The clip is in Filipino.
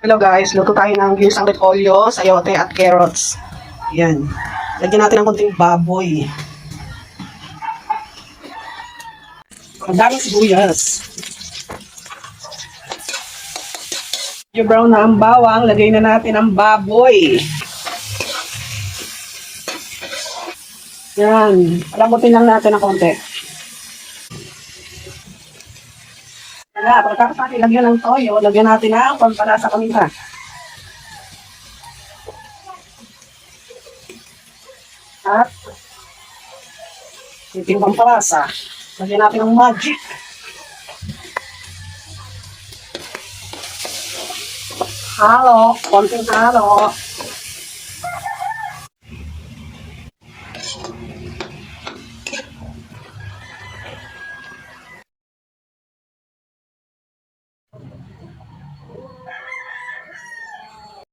Hello guys, luto tayo ng ginisang repolyo, sayote at carrots. Yan. Lagyan natin ng konting baboy. Ang daming sibuyas. Yung brown na ang bawang, lagay na natin ang baboy. Yan. Palambutin lang natin ng konti. Kaya, pagkatapos natin lagyan ng toyo, lagyan natin ang pampalasa kanina. At yung pampalasa, lagyan natin ng magic. Halo, konting halo.